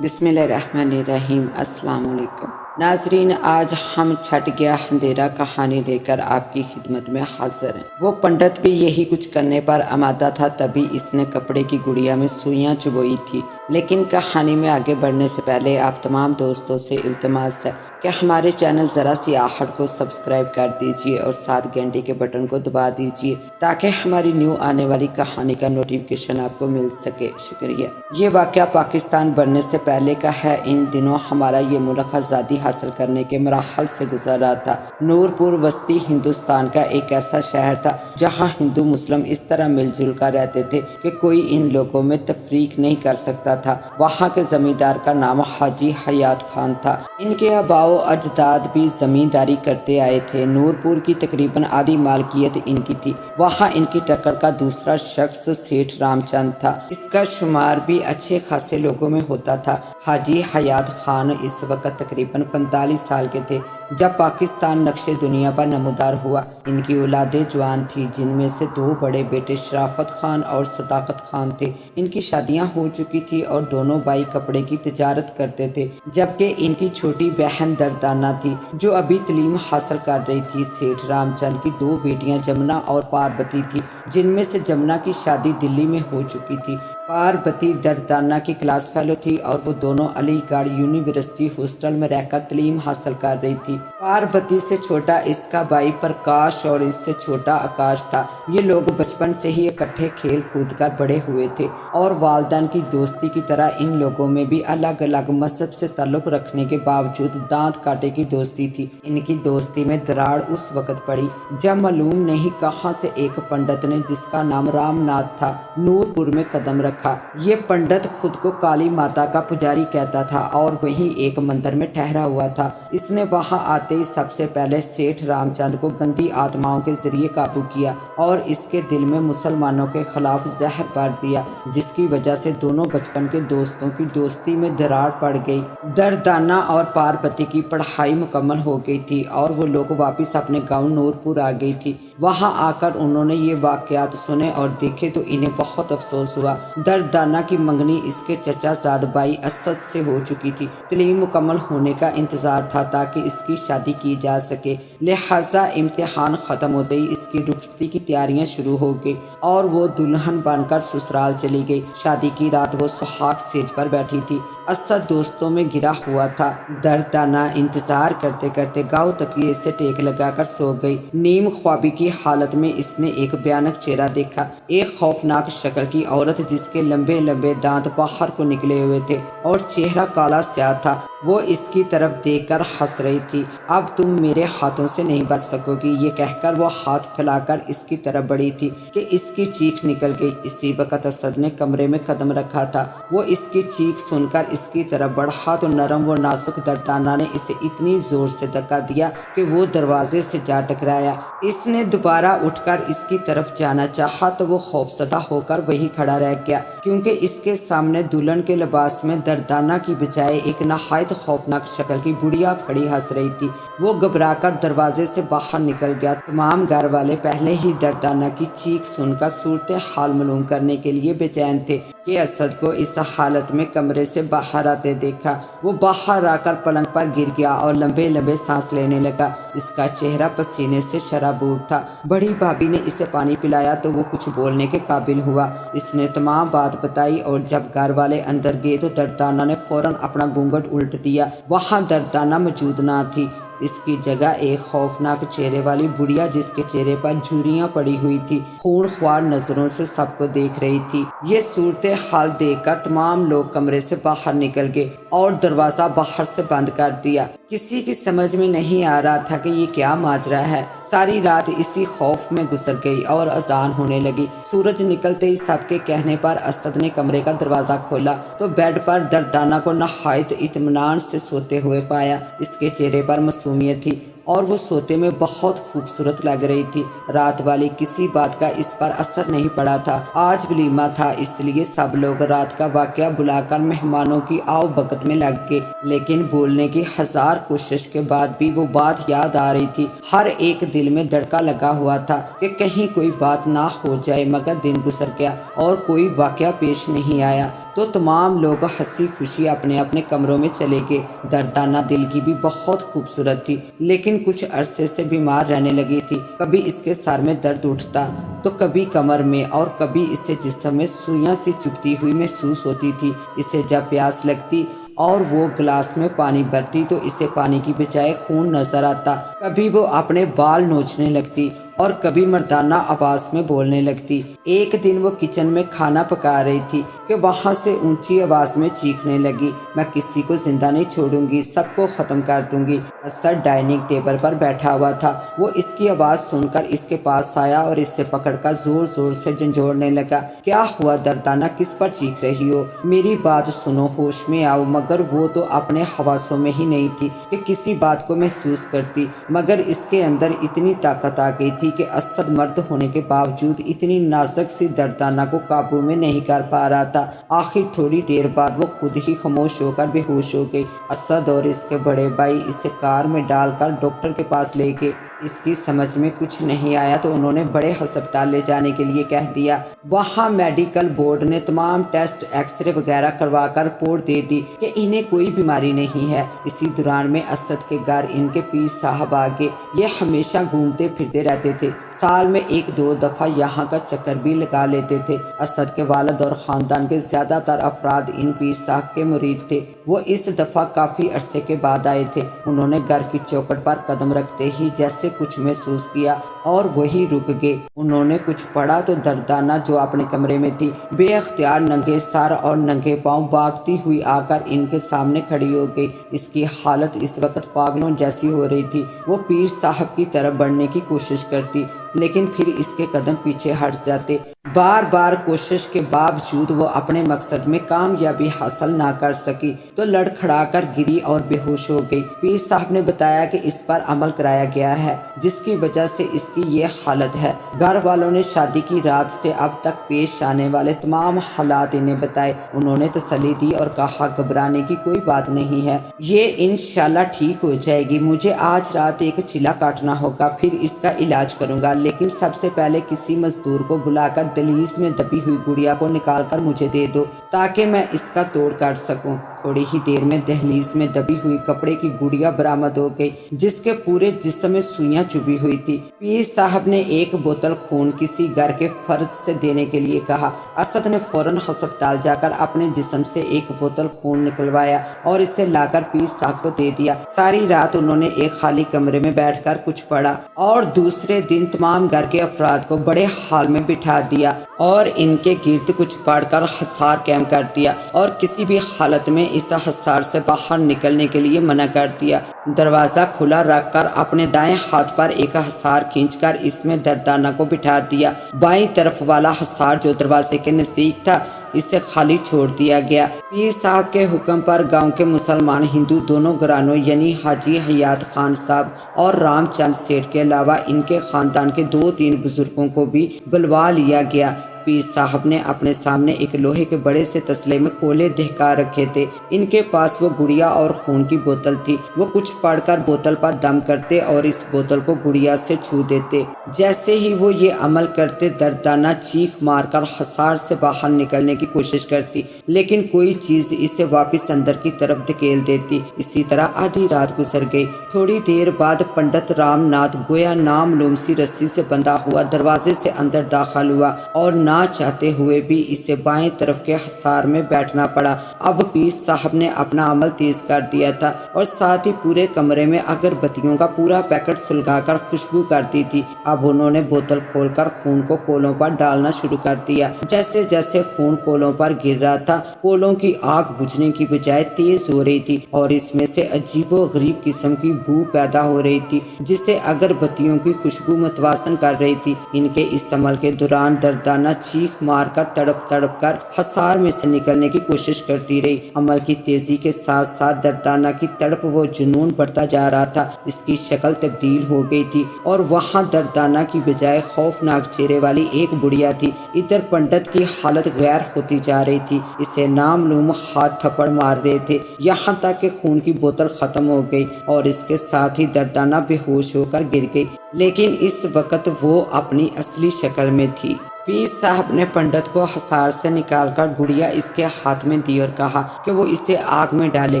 بسم اللہ الرحمن الرحیم۔ السلام علیکم ناظرین، آج ہم چھٹ گیا اندھیرا کہانی لے کر آپ کی خدمت میں حاضر ہیں۔ وہ پنڈت بھی یہی کچھ کرنے پر آمادہ تھا، تبھی اس نے کپڑے کی گڑیا میں سوئیاں چبوئی تھی۔ لیکن کہانی میں آگے بڑھنے سے پہلے آپ تمام دوستوں سے التماس ہے کہ ہمارے چینل ذرا سی آہٹ کو سبسکرائب کر دیجئے اور ساتھ گھنٹی کے بٹن کو دبا دیجئے تاکہ ہماری نیو آنے والی کہانی کا نوٹیفیکیشن آپ کو مل سکے۔ شکریہ۔ یہ واقعہ پاکستان بننے سے پہلے کا ہے۔ ان دنوں ہمارا یہ ملک آزادی حاصل کرنے کے مراحل سے گزر رہا تھا۔ نورپور وسطی ہندوستان کا ایک ایسا شہر تھا جہاں ہندو مسلم اس طرح مل جل کر رہتے تھے کہ کوئی ان لوگوں میں تفریق نہیں کر سکتا تھا۔ وہاں کے زمیندار کا نام حاجی حیات خان تھا۔ ان کے آباء و اجداد بھی زمینداری کرتے آئے تھے۔ نورپور کی تقریباً آدھی مالکیت ان کی تھی۔ وہاں ان کی ٹکر کا دوسرا شخص سیٹھ رام چند تھا۔ اس کا شمار بھی اچھے خاصے لوگوں میں ہوتا تھا۔ حاجی حیات خان اس وقت تقریباً 45 سال کے تھے جب پاکستان نقشِ دنیا پر نمودار ہوا۔ ان کی اولادیں جوان تھیں، جن میں سے 2 بڑے بیٹے شرافت خان اور صداقت خان تھے۔ ان کی شادیاں ہو چکی تھی اور دونوں بھائی کپڑے کی تجارت کرتے تھے، جبکہ ان کی چھوٹی بہن دردانہ تھی جو ابھی تعلیم حاصل کر رہی تھی۔ سیٹھ رام چند کی 2 بیٹیاں جمنا اور پاربتی تھی، جن میں سے جمنا کی شادی دلی میں ہو چکی تھی۔ پاربتی دردانہ کی کلاس فیلو تھی اور وہ دونوں علی گڑھ یونیورسٹی ہاسٹل میں رہ کر تعلیم حاصل کر رہی تھی۔ پاربتی سے چھوٹا اس کا بھائی پرکاش اور اس سے چھوٹا آکاش تھا۔ یہ لوگ بچپن سے ہی اکٹھے کھیل کود کر بڑے ہوئے تھے اور والدین کی دوستی کی طرح ان لوگوں میں بھی الگ الگ مذہب سے تعلق رکھنے کے باوجود دانت کاٹے کی دوستی تھی۔ ان کی دوستی میں دراڑ اس وقت پڑی جب معلوم نہیں کہاں سے ایک پنڈت نے، جس کا نام رام ناتھ تھا، نورپور میں قدم رکھا۔ یہ پنڈت خود کو کالی ماتا کا پجاری کہتا تھا اور وہیں ایک مندر میں ٹھہرا ہوا تھا۔ اس نے وہاں آتے ہی سب سے پہلے سیٹھ رام چند کو گندی آتماؤں کے ذریعے قابو کیا اور اس کے دل میں مسلمانوں کے خلاف زہر بھر دیا، جس کی وجہ سے دونوں بچپن کے دوستوں کی دوستی میں دراڑ پڑ گئی۔ دردانہ اور پاربتی کی پڑھائی مکمل ہو گئی تھی اور وہ لوگ واپس اپنے گاؤں نورپور آ گئی تھی۔ وہاں آ کر انہوں نے یہ واقعات سنے اور دیکھے تو انہیں بہت افسوس ہوا۔ دردانہ کی منگنی اس کے چچا زاد بھائی اسد سے ہو چکی تھی۔ تعلیم مکمل ہونے کا انتظار تھا تاکہ اس کی شادی کی جا سکے، لہٰذا امتحان ختم ہوتے ہی اس کی رخصتی کی تیاریاں شروع ہو گئی اور وہ دلہن بن کر سسرال چلی گئی۔ شادی کی رات وہ سہاگ سیج پر بیٹھی تھی۔ اسد دوستوں میں گرا ہوا تھا۔ دردانہ انتظار کرتے کرتے گاؤں تکیے سے ٹیک لگا کر سو گئی۔ نیم خوابی کی حالت میں اس نے ایک بھیانک چہرہ دیکھا، ایک خوفناک شکل کی عورت جس کے لمبے لمبے دانت باہر کو نکلے ہوئے تھے اور چہرہ کالا سیاہ تھا۔ وہ اس کی طرف دیکھ کر ہنس رہی تھی۔ اب تم میرے ہاتھوں سے نہیں بچ سکو گی، یہ کہہ کر وہ ہاتھ پھیلا کر اس کی طرف بڑھی تھی کہ اس کی چیخ نکل گئی۔ اسی وقت اسد نے کمرے میں قدم رکھا تھا۔ وہ اس کی چیخ سن کر اس کی طرف بڑھا تو نرم و نازک دردانہ نے اسے اتنی زور سے دھکا دیا کہ وہ دروازے سے جا ٹکرایا۔ اس نے دوبارہ اٹھ کر اس کی طرف جانا چاہا تو وہ خوفزدہ ہو کر وہی کھڑا رہ گیا، کیونکہ اس کے سامنے دلہن کے لباس میں دردانہ کی بجائے ایک نہایت خوفناک شکل کی بڑھیا کھڑی ہنس رہی تھی۔ وہ گھبرا کر دروازے سے باہر نکل گیا۔ تمام گھر والے پہلے ہی دردانہ کی چیخ سن کر صورتحال معلوم کرنے کے لیے بے چین تھے کہ اسد کو اس حالت میں کمرے سے باہر آتے دیکھا۔ وہ باہر آ کر پلنگ پر گر گیا اور لمبے لمبے سانس لینے لگا۔ اس کا چہرہ پسینے سے شرابور تھا۔ بڑی بھابھی نے اسے پانی پلایا تو وہ کچھ بولنے کے قابل ہوا۔ اس نے تمام بات بتائی اور جب گھر والے اندر گئے تو دردانہ نے فوراً اپنا گھونگھٹ الٹ دیا۔ وہاں دردانہ موجود نہ تھی۔ اس کی جگہ ایک خوفناک چہرے والی بڑھیا جس کے چہرے پر جھریاں پڑی ہوئی تھی خون خوار نظروں سے سب کو دیکھ رہی تھی۔ یہ صورتحال دیکھ کر تمام لوگ کمرے سے باہر نکل گئے اور دروازہ باہر سے بند کر دیا۔ کسی کی سمجھ میں نہیں آ رہا تھا کہ یہ کیا ماجرا ہے۔ ساری رات اسی خوف میں گزر گئی اور اذان ہونے لگی۔ سورج نکلتے ہی سب کے کہنے پر اسد نے کمرے کا دروازہ کھولا تو بیڈ پر دردانہ کو نہایت اطمینان سے سوتے ہوئے پایا۔ اس کے چہرے پر معصومیت تھی اور وہ سوتے میں بہت خوبصورت لگ رہی تھی۔ رات والی کسی بات کا اس پر اثر نہیں پڑا تھا۔ آج ولیمہ تھا، اس لیے سب لوگ رات کا واقعہ بلا کر مہمانوں کی آؤ بھگت میں لگ گئے۔ لیکن بولنے کی 1000 کوشش کے بعد بھی وہ بات یاد آ رہی تھی۔ ہر ایک دل میں دھڑکا لگا ہوا تھا کہ کہیں کوئی بات نہ ہو جائے، مگر دن گزر گیا اور کوئی واقعہ پیش نہیں آیا تو تمام لوگ ہنسی خوشی اپنے اپنے کمروں میں چلے گئے۔ دردانہ دل کی بھی بہت خوبصورت تھی، لیکن کچھ عرصے سے بیمار رہنے لگی تھی۔ کبھی اس کے سر میں درد اٹھتا تو کبھی کمر میں، اور کبھی اسے جسم میں سوئیاں سی چبھتی ہوئی محسوس ہوتی تھی۔ اسے جب پیاس لگتی اور وہ گلاس میں پانی بھرتی تو اسے پانی کی بجائے خون نظر آتا۔ کبھی وہ اپنے بال نوچنے لگتی اور کبھی مردانہ آواز میں بولنے لگتی۔ ایک دن وہ کچن میں کھانا پکا رہی تھی کہ وہاں سے اونچی آواز میں چیخنے لگی، میں کسی کو زندہ نہیں چھوڑوں گی، سب کو ختم کر دوں گی۔ اسد ڈائننگ ٹیبل پر بیٹھا ہوا تھا، وہ اس کی آواز سن کر اس کے پاس آیا اور اسے پکڑ کر زور زور سے جھنجھوڑنے لگا۔ کیا ہوا دردانہ، کس پر چیخ رہی ہو؟ میری بات سنو، ہوش میں آؤ۔ مگر وہ تو اپنے حواسوں میں ہی نہیں تھی کہ کسی بات کو محسوس کرتی، مگر اس کے اندر اتنی طاقت آ گئی تھی کہ اسد مرد ہونے کے باوجود اتنی نازک سی دردانہ کو قابو میں نہیں کر پا رہا تھا۔ آخر تھوڑی دیر بعد وہ خود ہی خاموش ہو کر بے ہوش ہو گئی۔ اسد اور اس کے بڑے بھائی اسے کار میں ڈال کر ڈاکٹر کے پاس لے گئے۔ اس کی سمجھ میں کچھ نہیں آیا تو انہوں نے بڑے ہسپتال لے جانے کے لیے کہہ دیا۔ وہاں میڈیکل بورڈ نے تمام ٹیسٹ ایکس رے وغیرہ کروا کر رپورٹ دے دی کہ انہیں کوئی بیماری نہیں ہے۔ اسی دوران میں اسد کے گھر ان کے پیر صاحب آ گئے۔ یہ ہمیشہ گھومتے پھرتے رہتے تھے، سال میں 1-2 دفعہ یہاں کا چکر بھی لگا لیتے تھے۔ اسد کے والد اور خاندان کے زیادہ تر افراد ان پیر صاحب کے مرید تھے۔ وہ اس دفعہ کافی عرصے کے بعد آئے تھے۔ انہوں نے گھر کی چوکھٹ پر قدم رکھتے ہی جیسے کچھ محسوس کیا اور وہی رک گئے۔ انہوں نے کچھ پڑھا تو دردانہ جو اپنے کمرے میں تھی، بے اختیار ننگے سر اور ننگے پاؤں بھاگتی ہوئی آ کر ان کے سامنے کھڑی ہو گئی۔ اس کی حالت اس وقت پاگلوں جیسی ہو رہی تھی۔ وہ پیر صاحب کی طرف بڑھنے کی کوشش کرتی، لیکن پھر اس کے قدم پیچھے ہٹ جاتے۔ بار بار کوشش کے باوجود وہ اپنے مقصد میں کامیابی حاصل نہ کر سکی تو لڑکھڑا کر گری اور بے ہوش ہو گئی۔ پیر صاحب نے بتایا کہ اس پر عمل کرایا گیا ہے، جس کی وجہ سے اس کی یہ حالت ہے۔ گھر والوں نے شادی کی رات سے اب تک پیش آنے والے تمام حالات انہیں بتائے۔ انہوں نے تسلی دی اور کہا گھبرانے کی کوئی بات نہیں ہے، یہ انشاءاللہ ٹھیک ہو جائے گی۔ مجھے آج رات ایک چلا کاٹنا ہوگا، پھر اس کا علاج کروں گا، لیکن سب سے پہلے کسی مزدور کو بلا کر دہلیز میں دبی ہوئی گڑیا کو نکال کر مجھے دے دو تاکہ میں اس کا توڑ کاٹ سکوں۔ تھوڑی ہی دیر میں دہلیز میں دبی ہوئی کپڑے کی گڑیا برآمد ہو گئی، جس کے پورے جسم میں سوئیاں چبھی ہوئی تھی۔ پیر صاحب نے ایک بوتل خون کسی گھر کے فرد سے دینے کے لیے کہا۔ اسد نے فوراً ہسپتال جا کر اپنے جسم سے ایک بوتل خون نکلوایا اور اسے لا کر پیر صاحب کو دے دیا۔ ساری رات انہوں نے ایک خالی کمرے میں بیٹھ کر کچھ پڑھا اور دوسرے دن تمام گھر کے افراد کو بڑے ہال میں بٹھا دیا اور ان کے گرد کچھ پڑھ کر حصار قائم کر دیا اور کسی بھی حالت میں اس حصار سے باہر نکلنے کے لیے منع کر دیا۔ دروازہ کھلا رکھ کر اپنے دائیں ہاتھ پر ایک حصار کھینچ کر اس میں دردانہ کو بٹھا دیا۔ بائیں طرف والا حصار جو دروازے کے نزدیک تھا، اسے خالی چھوڑ دیا گیا۔ پیر صاحب کے حکم پر گاؤں کے مسلمان ہندو دونوں گھرانوں یعنی حاجی حیات خان صاحب اور رام چند سیٹھ کے علاوہ ان کے خاندان کے 2-3 بزرگوں کو بھی بلوا لیا گیا۔ پیر صاحب نے اپنے سامنے ایک لوہے کے بڑے سے تسلے میں کولے دہکا رکھے تھے۔ ان کے پاس وہ گڑیا اور خون کی بوتل تھی۔ وہ کچھ پڑھ کر بوتل پر دم کرتے اور اس بوتل کو گڑیا سے چھو دیتے۔ جیسے ہی وہ یہ عمل کرتے، دردانہ چیخ مار کر حصار سے باہر نکلنے کی کوشش کرتی، لیکن کوئی چیز اسے واپس اندر کی طرف دھکیل دیتی۔ اسی طرح آدھی رات گزر گئی۔ تھوڑی دیر بعد پنڈت رام ناتھ گویا نامعلوم سی رسی سے بندھا ہوا دروازے سے اندر داخل ہوا اور نہ چاہتے ہوئے بھی اسے بائیں طرف کے حصار میں بیٹھنا پڑا۔ اب پیر صاحب نے اپنا عمل تیز کر دیا تھا اور ساتھ ہی پورے کمرے میں اگر بتیوں کا پورا پیکٹ سلگا کر خوشبو کر دی تھی۔ اب انہوں نے بوتل کھول کر خون کو کولوں پر ڈالنا شروع کر دیا۔ جیسے جیسے خون کولوں پر گر رہا تھا، کولوں کی آگ بجھنے کی بجائے تیز ہو رہی تھی اور اس میں سے عجیب و غریب قسم کی بو پیدا ہو رہی تھی، جسے اگر بتیوں کی خوشبو متوازن کر رہی تھی۔ ان کے اس عمل کے دوران دردانہ چیخ مار کر تڑپ تڑپ کر حصار میں سے نکلنے کی کوشش کرتی رہی۔ عمل کی تیزی کے ساتھ ساتھ دردانہ کی تڑپ و جنون بڑھتا جا رہا تھا۔ اس کی شکل تبدیل ہو گئی تھی اور وہاں دردانہ کی بجائے خوفناک چہرے والی ایک بڑھیا تھی۔ ادھر پنڈت کی حالت غیر ہوتی جا رہی تھی، اسے نامعلوم ہاتھ تھپڑ مار رہے تھے، یہاں تک کہ خون کی بوتل ختم ہو گئی اور اس کے ساتھ ہی دردانہ بے ہوش ہو کر گر گئی، لیکن اس وقت وہ اپنی اصلی شکل میں تھی۔ پیر صاحب نے پنڈت کو حصار سے نکال کر گڑیا اس کے ہاتھ میں دی اور کہا کہ وہ اسے آگ میں ڈالے۔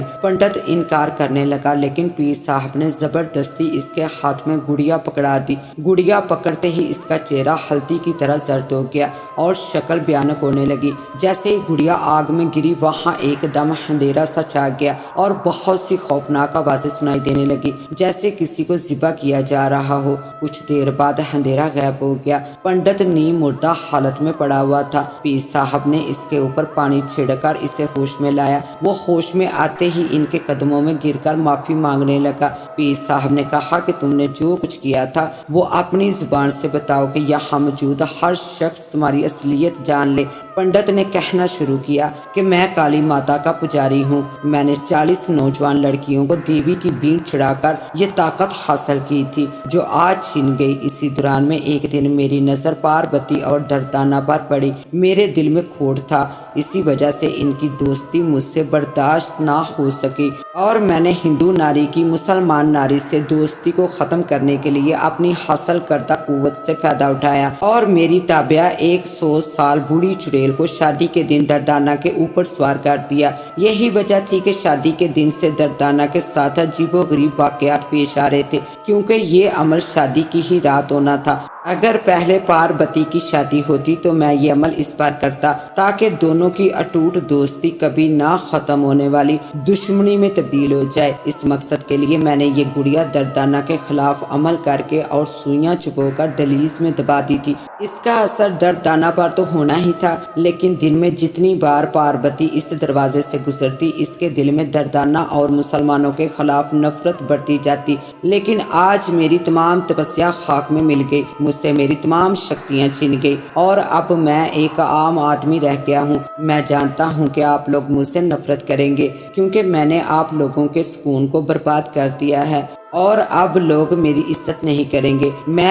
پنڈت انکار کرنے لگا، لیکن پیر صاحب نے زبردستی اس کے ہاتھ میں گڑیا پکڑا دی۔ گڑیا پکڑتے ہی اس کا چہرہ ہلدی کی طرح زرد ہو گیا اور شکل بھیانک ہونے لگی۔ جیسے ہی گڑیا آگ میں گری وہاں ایک دم اندھیرا سا چھا گیا اور بہت سی خوفناک آوازیں سنائی دینے لگی، جیسے کسی کو ذبح کیا جا رہا ہو۔ کچھ دیر بعد اندھیرا غائب ہو گیا۔ پنڈت نیم مردہ حالت میں پڑا ہوا تھا۔ پیر صاحب نے اس کے اوپر پانی چھڑک کر اسے ہوش میں لایا۔ وہ ہوش میں آتے ہی ان کے قدموں میں گر کر معافی مانگنے لگا۔ پیر صاحب نے کہا کہ تم نے جو کچھ کیا تھا وہ اپنی زبان سے بتاؤ کہ یہاں موجود ہر شخص تمہاری اصلیت جان لے۔ پنڈت نے کہنا شروع کیا کہ میں کالی ماتا کا پجاری ہوں۔ میں نے 40 نوجوان لڑکیوں کو دیوی کی بھیڑ چڑھا کر یہ طاقت حاصل کی تھی جو آج چھن گئی۔ اسی دوران میں ایک دن میری نظر پاربتی اور دردانہ پر پڑی۔ میرے دل میں کھوٹ تھا، اسی وجہ سے ان کی دوستی مجھ سے برداشت نہ ہو سکی اور میں نے ہندو ناری کی مسلمان ناری سے دوستی کو ختم کرنے کے لیے اپنی حاصل کردہ قوت سے فائدہ اٹھایا اور میری تابعہ 100 سال بوڑھی چڑیل کو شادی کے دن دردانہ کے اوپر سوار کر دیا۔ یہی وجہ تھی کہ شادی کے دن سے دردانہ کے ساتھ عجیب و غریب واقعات پیش آ رہے تھے، کیونکہ یہ عمل شادی کی ہی رات ہونا تھا۔ اگر پہلے پاربتی کی شادی ہوتی تو میں یہ عمل اس بار کرتا تاکہ دونوں کی اٹوٹ دوستی کبھی نہ ختم ہونے والی دشمنی میں تبدیل ہو جائے۔ اس مقصد کے لیے میں نے یہ گڑیا دردانہ کے خلاف عمل کر کے اور سوئیاں چبو کر دہلیز میں دبا دی تھی۔ اس کا اثر دردانہ پر تو ہونا ہی تھا، لیکن دن میں جتنی بار پاربتی اس دروازے سے گزرتی اس کے دل میں دردانہ اور مسلمانوں کے خلاف نفرت بڑھتی جاتی۔ لیکن آج میری تمام تپسیا خاک میں مل گئی، مجھ سے میری تمام شکتیاں چھن گئی اور اب میں ایک عام آدمی رہ گیا ہوں۔ میں جانتا ہوں کہ آپ لوگ مجھ سے نفرت کریں گے کیونکہ میں نے آپ لوگوں کے سکون کو برباد کر دیا ہے اور اب لوگ میری عزت نہیں کریں گے۔ میں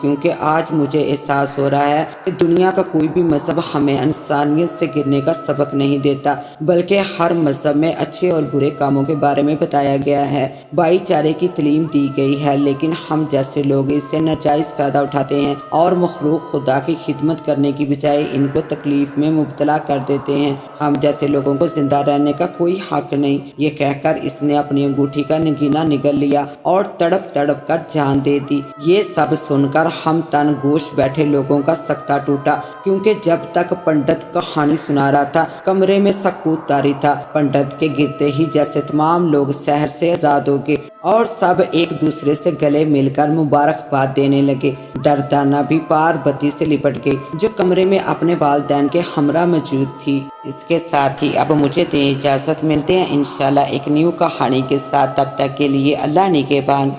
کیونکہ آج مجھے احساس ہو رہا ہے کہ دنیا کا کوئی بھی مذہب ہمیں انسانیت سے گرنے کا سبق نہیں دیتا، بلکہ ہر مذہب میں اچھے اور برے کاموں کے بارے میں بتایا گیا ہے، بھائی چارے کی تعلیم دی گئی ہے، لیکن ہم جیسے لوگ اس سے ناجائز فائدہ اٹھاتے ہیں اور مخلوق خدا کی خدمت کرنے کی بجائے ان کو تکلیف میں مبتلا کر دیتے ہیں۔ ہم جیسے لوگوں کو زندہ رہنے کا کوئی حق نہیں۔ یہ کہہ کر اس نے اپنی انگوٹھی کا نگینہ نگل لیا اور تڑپ تڑپ کر جان دے دی۔ یہ سب سن کر ہم تن گوش بیٹھے لوگوں کا سکتہ ٹوٹا، کیونکہ جب تک پنڈت کہانی سنا رہا تھا کمرے میں سکوت طاری تھا۔ پنڈت کے گرتے ہی جیسے تمام لوگ سحر سے آزاد ہو گئے اور سب ایک دوسرے سے گلے مل کر مبارکباد دینے لگے۔ دردانہ بھی پاربتی سے لپٹ گئی جو کمرے میں اپنے والدین کے ہمراہ موجود تھی۔ اس کے ساتھ ہی اب مجھے دیں اجازت، ملتے ہیں انشاءاللہ ایک نیو کہانی کے ساتھ، تب تک کے لیے اللہ نگہبان۔